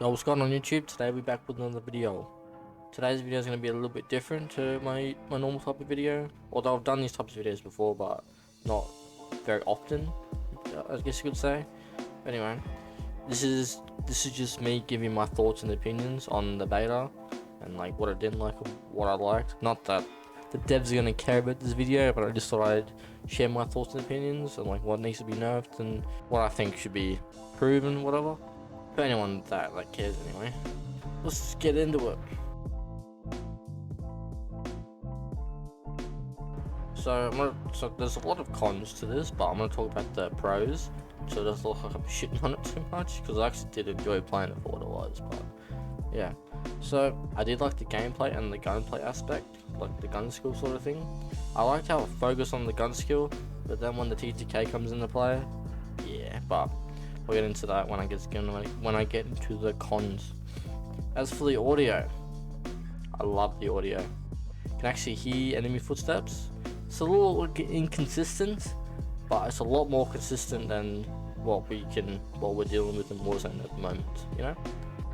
Yo, what's going on YouTube? Today we're back with another video. Today's video is going to be a little bit different to my normal type of video. Although I've done these types of videos before, but not very often, I guess you could say. Anyway, this is just me giving my thoughts and opinions on the beta and like what I didn't like and what I liked. Not that the devs are going to care about this video, but I just thought I'd share my thoughts and opinions and like what needs to be nerfed and what I think should be proven, whatever. For anyone that cares anyway. Let's just get into it. So there's a lot of cons to this, but I'm gonna talk about the pros. So it doesn't look like I'm shitting on it too much, because I actually did enjoy playing it for what it was. But yeah, so I did like the gameplay and the gunplay aspect, like the gun skill sort of thing. I liked how it focused on the gun skill, but then when the TTK comes into play, yeah, but we'll get into that when I get into the cons. As for the audio, I love the audio. You can actually hear enemy footsteps. It's a little inconsistent, but it's a lot more consistent than what we're dealing with in Warzone at the moment. You know,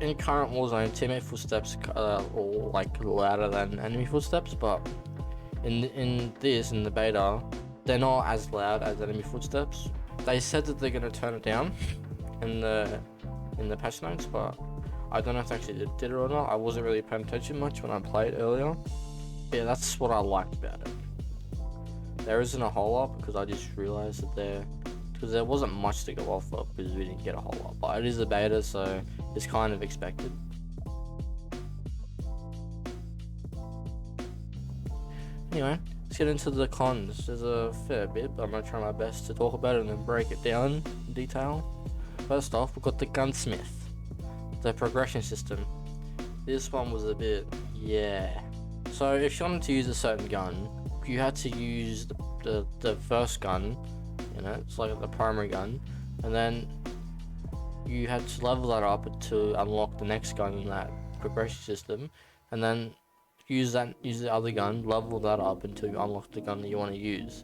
in current Warzone, teammate footsteps are all like louder than enemy footsteps, but in the beta, they're not as loud as enemy footsteps. They said that they're gonna turn it down in the patch notes, but I don't know if they actually did it or not. I wasn't really paying attention much when I played earlier. Yeah, that's what I liked about it. There isn't a whole lot, because I just realized that there wasn't much to go off of, because we didn't get a whole lot. But it is a beta, so it's kind of expected. Anyway, let's get into the cons. There's a fair bit, but I'm gonna try my best to talk about it and then break it down in detail. First off, we've got the gunsmith, the progression system. This one was a bit, yeah. So if you wanted to use a certain gun, you had to use the first gun, you know, it's like the primary gun, and then you had to level that up to unlock the next gun in that progression system, and then use the other gun, level that up until you unlock the gun that you want to use.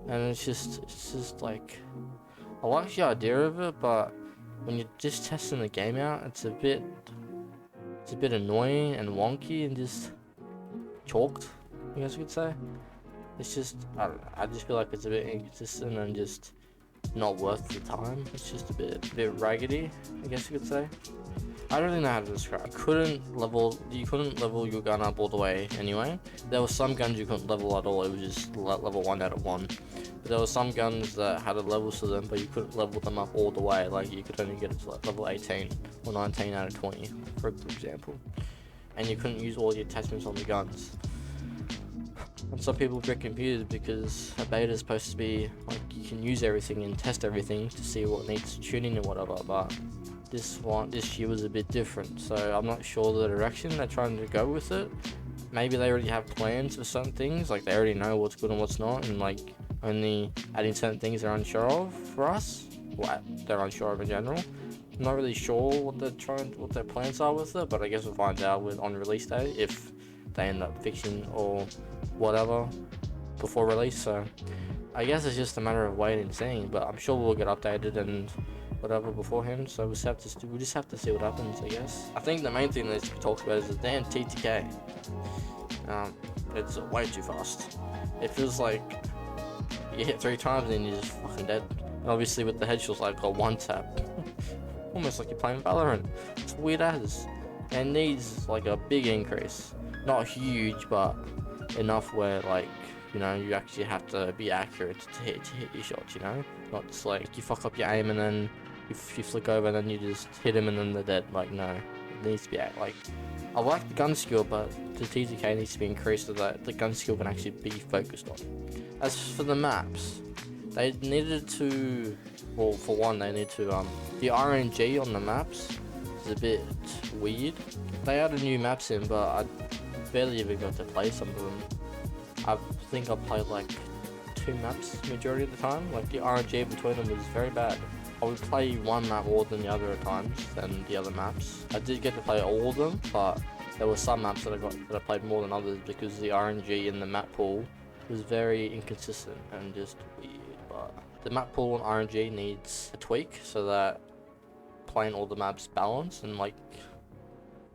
And it's just like, I like the idea of it, but when you're just testing the game out, it's a bit annoying and wonky and just chalked, I guess you could say. It's just, I just feel like it's a bit inconsistent and just not worth the time. It's just a bit raggedy, I guess you could say. I don't really know how to describe it. You couldn't level your gun up all the way anyway. There were some guns you couldn't level at all, it was just level 1 out of 1. But there were some guns that had a level to them, but you couldn't level them up all the way. Like, you could only get it to like level 18 or 19 out of 20, for example. And you couldn't use all the attachments on the guns. And some people get confused because a beta is supposed to be like you can use everything and test everything to see what needs tuning and whatever, but this year was a bit different, so I'm not sure the direction they're trying to go with it. Maybe they already have plans for certain things, like they already know what's good and what's not, and like only adding certain things they're unsure of for us, well, they're unsure of in general. I'm not really sure what their plans are with it, but I guess we'll find out on release day if they end up fixing or whatever before release. So I guess it's just a matter of waiting and seeing, but I'm sure we'll get updated and whatever beforehand, so we'll just have to see what happens, I guess. I think the main thing that needs to be talked about is the damn TTK. It's way too fast. It feels like you hit 3 times and you're just fucking dead. And obviously with the headshots, like a one tap. Almost like you're playing Valorant. It's weird as. And needs like a big increase. Not huge, but enough where, like, you know, you actually have to be accurate to hit your shots, you know? Not just like you fuck up your aim and then you flick over and then you just hit him and then they're dead. Like, no, it needs to be like, I like the gun skill, but the TTK needs to be increased so that the gun skill can actually be focused on. As for the maps, they needed to, well, for one, they need to, the RNG on the maps is a bit weird. They added new maps in, but I barely even got to play some of them. I think I played like 2 maps majority of the time. Like, the RNG between them was very bad. I would play one map more than the other at times than the other maps. I did get to play all of them, but there were some maps that I played more than others because the RNG in the map pool was very inconsistent and just weird. But the map pool on RNG needs a tweak so that playing all the maps balanced and like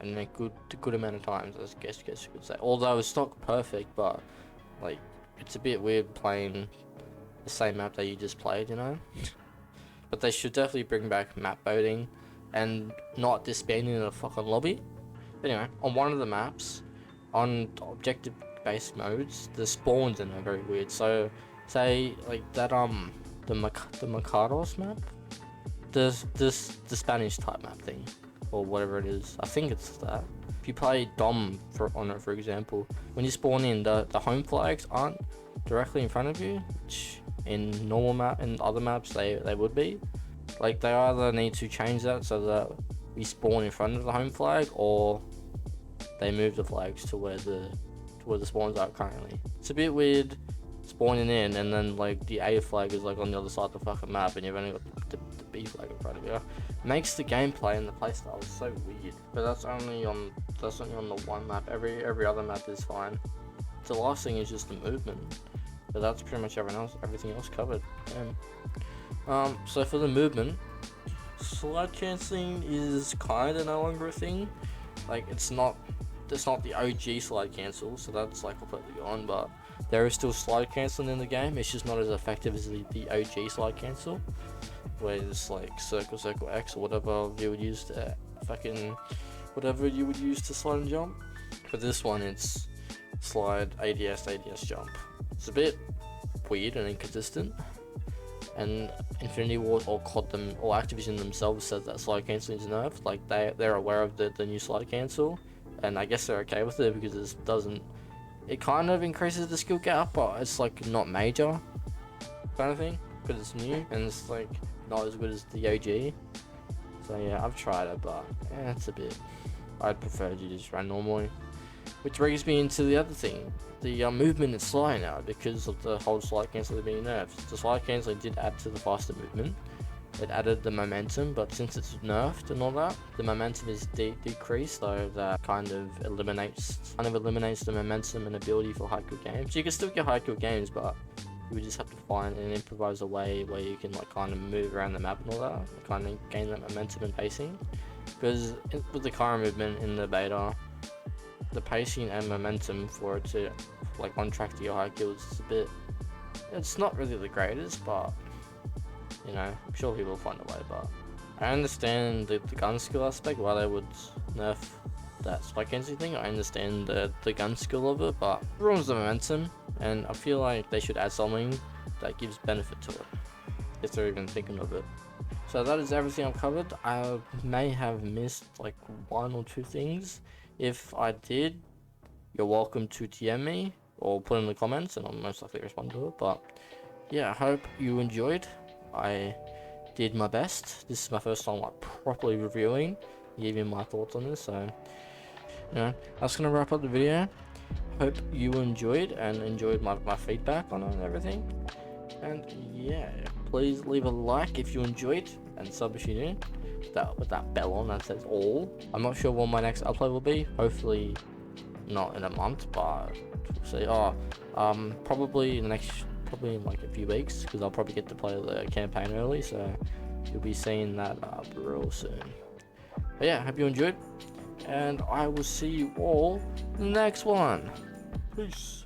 and a good amount of times, I guess you could say. Although it's not perfect, but like it's a bit weird playing the same map that you just played, you know. But they should definitely bring back map voting and not disbanding the fucking lobby. But anyway, on one of the maps, on objective based modes, the spawns in are very weird. So say like that the Macados map, the Spanish type map thing, or whatever it is. I think it's that. If you play Dom on it, for example, when you spawn in, the home flags aren't directly in front of you, which in normal map and other maps they would be. Like they either need to change that so that we spawn in front of the home flag, or they move the flags to where the spawns are currently. It's a bit weird spawning in and then like the A flag is like on the other side of the fucking map and you've only got the B flag in front of you. Makes the gameplay and the playstyle so weird. But that's only on the one map. Every other map is fine. The last thing is just the movement. But that's pretty much everything else covered. So for the movement, slide cancelling is kinda no longer a thing. Like it's not the OG slide cancel, so that's like completely gone, but there is still slide cancelling in the game. It's just not as effective as the OG slide cancel, where it's like circle X or whatever you would use to slide and jump. For this one, it's slide ADS jump. It's a bit weird and inconsistent, and Infinity Ward or Activision themselves said that slide cancelling is nerfed. Like they're aware of the new slide cancel, and I guess they're okay with it because it kind of increases the skill gap, but it's like not major kind of thing because it's new and it's like not as good as the OG. So yeah, I've tried it, but yeah, it's a bit. I'd prefer to just run normally. Which brings me into the other thing. The movement is slowing now because of the whole slide cancelling being nerfed. The slide cancelling did add to the faster movement. It added the momentum, but since it's nerfed and all that, the momentum is decreased, so that kind of eliminates the momentum and ability for high-kill games. You can still get high-kill games, but you would just have to find and improvise a way where you can like kind of move around the map and all that, kind of gain that momentum and pacing. Because with the current movement in the beta, the pacing and momentum for it to like on track to your high kills is it's not really the greatest, but you know, I'm sure people will find a way. But I understand the gun skill aspect, why they would nerf that spike cancelling thing. I understand the gun skill of it, but it ruins the momentum, and I feel like they should add something that gives benefit to it, if they're even thinking of it. So that is everything I've covered. I may have missed like one or two things. If I did, you're welcome to TM me or put in the comments and I'll most likely respond to it. But yeah, I hope you enjoyed. I did my best. This is my first time like properly reviewing, giving my thoughts on this. So you know, that's gonna wrap up the video. Hope you enjoyed my feedback on it and everything. And yeah, please leave a like if you enjoyed and sub if you new. With that bell on that says all. I'm not sure what my next upload will be. Hopefully not in a month, but we'll see. Probably in like a few weeks, because I'll probably get to play the campaign early, so you'll be seeing that real soon. But yeah, hope you enjoyed, and I will see you all in the next one. Peace.